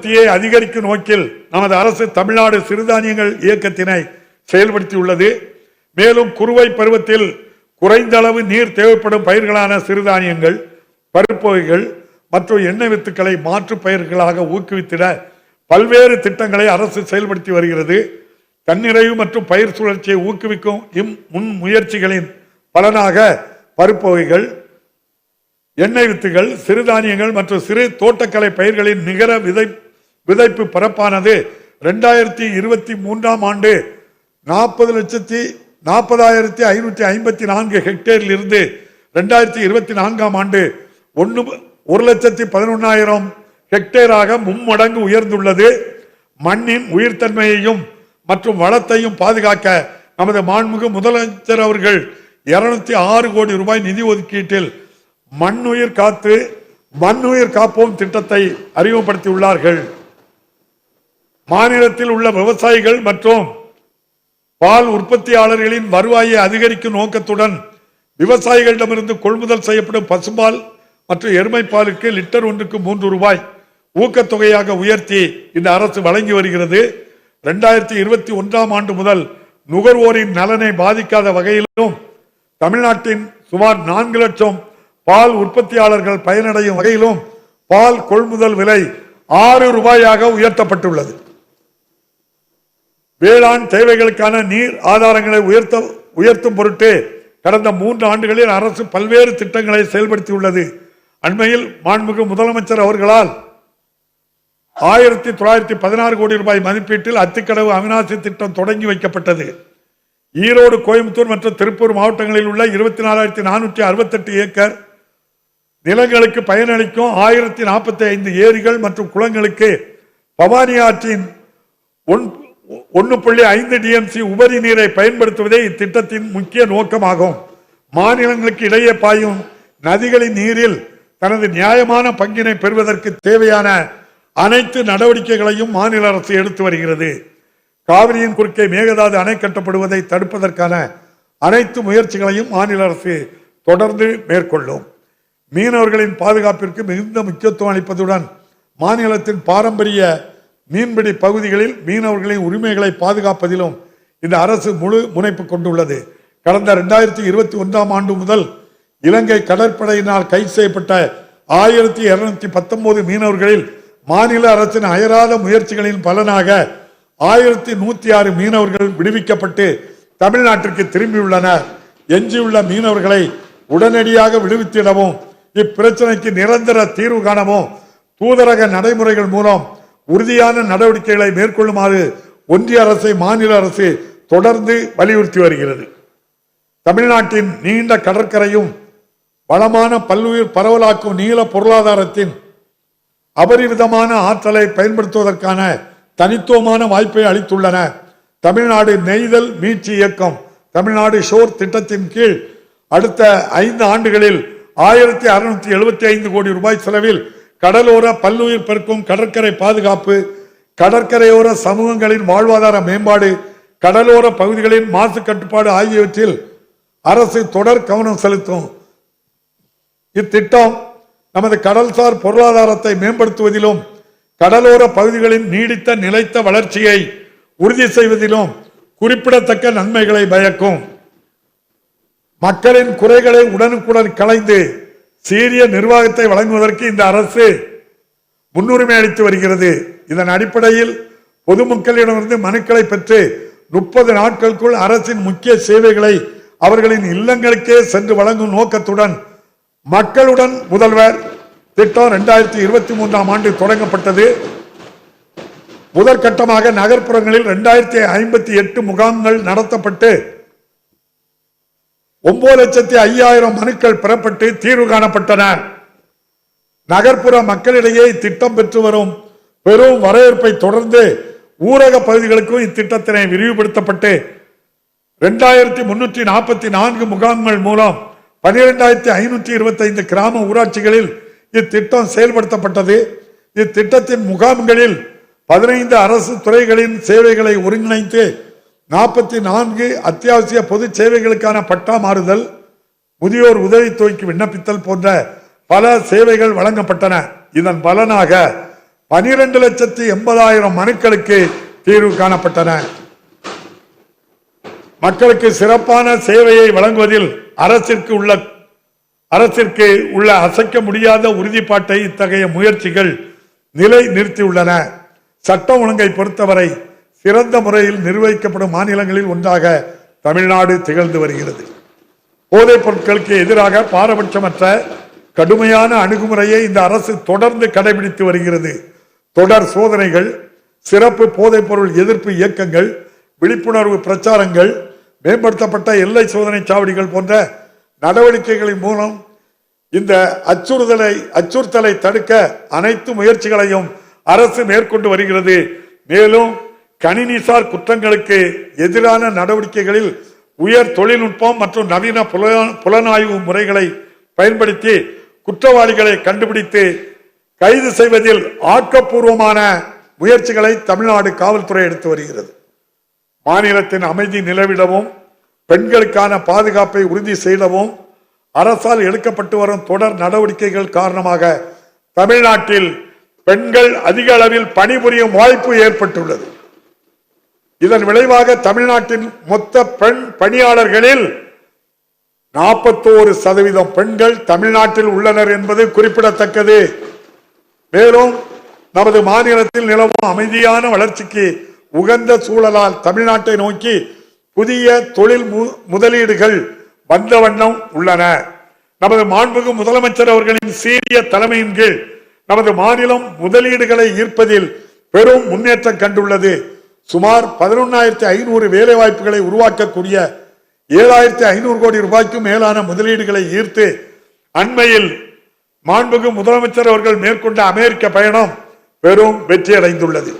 அதிகரிக்கும் நோக்கில் நமது அரசு தமிழ்நாடு சிறுதானியங்கள் இயக்கத்தினை செயல்படுத்தியுள்ளது. மேலும் குறுவை பருவத்தில் குறைந்த அளவு நீர் தேவைப்படும் பயிர்களான சிறுதானியங்கள், பருப்பு வகைகள் மற்றும் எண்ணெய் வித்துக்களை மாற்று பயிர்களாக ஊக்குவித்திட பல்வேறு திட்டங்களை அரசு செயல்படுத்தி வருகிறது. தன்னிறைவு மற்றும் பயிர் சுழற்சியை ஊக்குவிக்கும் முன் முயற்சிகளின் பலனாக பருப்பு வகைகள், எண்ணெய் வித்துகள், சிறுதானியங்கள் மற்றும் சிறு தோட்டக்கலை பயிர்களின் நிகர விதைப்பு பரப்பானது 2023 ஆண்டு 40,554 ஹெக்டேரில் இருந்து 2024 ஆண்டு 1,11,000 ஹெக்டேராக மும்மடங்கு உயர்ந்துள்ளது. மண்ணின் உயிர்த்தன்மையையும் மற்றும் வளத்தையும் பாதுகாக்க நமது மாண்புமிகு முதலமைச்சர் அவர்கள் 206 கோடி ரூபாய் நிதி ஒதுக்கீட்டில் மண்ணுயிர் காப்போம் திட்டத்தை அறிமுகப்படுத்தியுள்ளார்கள். மாநிலத்தில் உள்ள விவசாயிகள் மற்றும் பால் உற்பத்தியாளர்களின் வருவாயை அதிகரிக்கும் நோக்கத்துடன் விவசாயிகளிடமிருந்து கொள்முதல் செய்யப்படும் பசும்பால் மற்றும் எருமைப்பாலுக்கு லிட்டர் ஒன்றுக்கு 3 ரூபாய் ஊக்கத்தொகையாக உயர்த்தி இந்த அரசு வழங்கி வருகிறது. 2021 ஆண்டு முதல் நுகர்வோரின் நலனை பாதிக்காத வகையிலும் தமிழ்நாட்டின் சுமார் 4 லட்சம் பால் உற்பத்தியாளர்கள் பயனடையும் வகையிலும் பால் கொள்முதல் விலை 6 ரூபாயாக உயர்த்தப்பட்டுள்ளது. வேளாண் தேவைகளுக்கான நீர் ஆதாரங்களை உயர்த்தும் பொருட்டு கடந்த 3 ஆண்டுகளில் அரசு பல்வேறு திட்டங்களை செயல்படுத்தியுள்ளது. அண்மையில் மாண்புமிகு முதலமைச்சர் அவர்களால் 1916 கோடி ரூபாய் மதிப்பீட்டில் அத்திக்கடவு அவிநாசி திட்டம் தொடங்கி வைக்கப்பட்டது. ஈரோடு, கோயம்புத்தூர் மற்றும் திருப்பூர் மாவட்டங்களில் உள்ள 24,468 ஏக்கர் நிலங்களுக்கு பயனளிக்கும் 1045 ஏரிகள் மற்றும் குளங்களுக்கு பவானி ஆற்றின் 1.5 டிஎம்சி உபரி நீரை பயன்படுத்துவதே இத்திட்டத்தின் முக்கிய நோக்கமாகும். மாநிலங்களுக்கு இடையே பாயும் நதிகளின் நீரில் தனது நியாயமான பங்கினை பெறுவதற்கு தேவையான அனைத்து நடவடிக்கைகளையும் மாநில அரசு எடுத்து வருகிறது. காவிரியின் குறுக்கே மேகதாது அணை கட்டப்படுவதை தடுப்பதற்கான அனைத்து முயற்சிகளையும் மாநில அரசு தொடர்ந்து மேற்கொள்ளும். மீனவர்களின் பாதுகாப்பிற்கு மிகுந்த முக்கியத்துவம் அளிப்பதுடன் மாநிலத்தின் பாரம்பரிய மீன்பிடி பகுதிகளில் மீனவர்களின் உரிமைகளை பாதுகாப்பதிலும் இந்த அரசு முழு முனைப்பு கொண்டுள்ளது. கடந்த 2021 ஆண்டு முதல் இலங்கை கடற்படையினால் கைது செய்யப்பட்ட 1219 மீனவர்களில் மாநில அரசின் அயராத முயற்சிகளின் பலனாக 1106 மீனவர்கள் விடுவிக்கப்பட்டு தமிழ்நாட்டிற்கு திரும்பியுள்ளனர். எஞ்சியுள்ள மீனவர்களை உடனடியாக விடுவித்திடவும் இப்பிரச்சனைக்கு நிரந்தர தீர்வு காணவும் தூதரக நடைமுறைகள் மூலம் உறுதியான நடவடிக்கைகளை மேற்கொள்ளுமாறு ஒன்றிய அரசை மாநில அரசு தொடர்ந்து வலியுறுத்தி வருகிறது. தமிழ்நாட்டின் நீண்ட கடற்கரையும் வளமான பல்லுயிர் பரவலாக்கும் நீள பொருளாதாரத்தின் அபரிவிதமான ஆற்றலை பயன்படுத்துவதற்கான தனித்துவமான வாய்ப்பை அளித்துள்ளன. தமிழ்நாடு நெய்தல் மீட்சி இயக்கம் தமிழ்நாடு ஷோர் திட்டத்தின் கீழ் அடுத்த 5 ஆண்டுகளில் 1675 கோடி ரூபாய் செலவில் கடலோர பல்லுயிர் பெருக்கும், கடற்கரை பாதுகாப்பு, கடற்கரையோர சமூகங்களின் வாழ்வாதார மேம்பாடு, கடலோர பகுதிகளின் மாசு கட்டுப்பாடு ஆகியவற்றில் அரசு தொடர் கவனம் செலுத்தும். இத்திட்டம் நமது கடல்சார் பொருளாதாரத்தை மேம்படுத்துவதிலும் கடலோர பகுதிகளின் நீடித்த நிலைத்த வளர்ச்சியை உறுதி செய்வதிலும் குறிப்பிடத்தக்க நன்மைகளை பயக்கும். மக்களின் குறைகளை உடனுக்குடன் களைந்து சீரிய நிர்வாகத்தை வழங்குவதற்கு இந்த அரசு முன்னுரிமை அளித்து வருகிறது. இதன் அடிப்படையில் பொதுமக்களிடமிருந்து மனுக்களை பெற்று 30 நாட்களுக்குள் அரசின் முக்கிய சேவைகளை அவர்களின் இல்லங்களுக்கே சென்று வழங்கும் நோக்கத்துடன் மக்களுடன் முதல்வர் திட்டம் 2023 ஆண்டு தொடங்கப்பட்டது. முதற்கட்டமாக நகர்ப்புறங்களில் 2058 முகாம்கள் நடத்தப்பட்டு 9,05,000 மனுக்கள் பெறப்பட்டு தீர்வு காணப்பட்டன. நகர்ப்புற மக்களிடையே இத்திட்டம் பெற்று வரும் பெரும் வரவேற்பை தொடர்ந்து ஊரக பகுதிகளுக்கும் இத்திட்டத்தினை விரிவுபடுத்தப்பட்டு 2344 முகாம்கள் மூலம் 12,525 கிராம ஊராட்சிகளில் இத்திட்டம் செயல்படுத்தப்பட்டது. இத்திட்டத்தின் முகாம்களில் 15 அரசு துறைகளின் சேவைகளை ஒருங்கிணைத்து 44 அத்தியாவசிய பொது சேவைகளுக்கான பட்டா மாறுதல், முதியோர் உதவித்தொகைக்கு விண்ணப்பித்தல் போன்ற பல சேவைகள் வழங்கப்பட்டன. இதன் பலனாக 12,80,000 மனுக்களுக்கு தீர்வு காணப்பட்டன. மக்களுக்கு சிறப்பான சேவையை வழங்குவதில் அரசிற்கு உள்ள அசைக்க முடியாத உறுதிப்பாட்டை இத்தகைய முயற்சிகள் நிலை நிறுத்தியுள்ளன. சட்டம் ஒழுங்கை பொறுத்தவரை சிறந்த முறையில் நிர்வகிக்கப்படும் மாநிலங்களில் ஒன்றாக தமிழ்நாடு திகழ்ந்து வருகிறது. போதைப் பொருட்களுக்கு எதிராக பாரபட்சமற்ற கடுமையான அணுகுமுறையை இந்த அரசு தொடர்ந்து கடைபிடித்து வருகிறது. தொடர் சோதனைகள், சிறப்பு போதைப் பொருள் எதிர்ப்பு இயக்கங்கள், விழிப்புணர்வு பிரச்சாரங்கள், மேம்படுத்தப்பட்ட எல்லை சோதனை சாவடிகள் போன்ற நடவடிக்கைகளின் மூலம் இந்த அச்சுறுத்தலை தடுக்க அனைத்து முயற்சிகளையும் அரசு மேற்கொண்டு வருகிறது. மேலும் கணினிசார் குற்றங்களுக்கு எதிரான நடவடிக்கைகளில் உயர் தொழில்நுட்பம் மற்றும் நவீன புலனாய்வு முறைகளை பயன்படுத்தி குற்றவாளிகளை கண்டுபிடித்து கைது செய்வதில் ஆக்கப்பூர்வமான முயற்சிகளை தமிழ்நாடு காவல்துறை எடுத்து வருகிறது. மாநிலத்தின் அமைதி நிலவிடவும் பெண்களுக்கான பாதுகாப்பை உறுதி செய்யவும் அரசால் எடுக்கப்பட்டு வரும் தொடர் நடவடிக்கைகள் காரணமாக தமிழ்நாட்டில் பெண்கள் அதிக அளவில் பணிபுரியும் வாய்ப்பு ஏற்பட்டுள்ளது. இதன் விளைவாக தமிழ்நாட்டின் மொத்த பெண் பணியாளர்களில் 41% பெண்கள் தமிழ்நாட்டில் உள்ளனர் என்பது குறிப்பிடத்தக்கது. மேலும் நமது மாநிலத்தில் நிலவும் அமைதியான வளர்ச்சிக்கு உகந்த சூழலால் தமிழ்நாட்டை நோக்கி புதிய தொழில் முதலீடுகள் வந்த வண்ணம் உள்ளன. நமது மாண்புமிகு முதலமைச்சர் அவர்களின் சீரிய தலைமையின் கீழ் நமது மாநிலம் முதலீடுகளை ஈர்ப்பதில் பெரும் முன்னேற்றம் கண்டுள்ளது. சுமார் 11,500 வேலை வாய்ப்புகளை உருவாக்கக்கூடிய 7,500 கோடி ரூபாய்க்கும் மேலான முதலீடுகளை ஈர்த்து அண்மையில் மாண்புமிகு முதலமைச்சர் அவர்கள் மேற்கொண்ட அமெரிக்க பயணம் பெரும் வெற்றி அடைந்துள்ளது.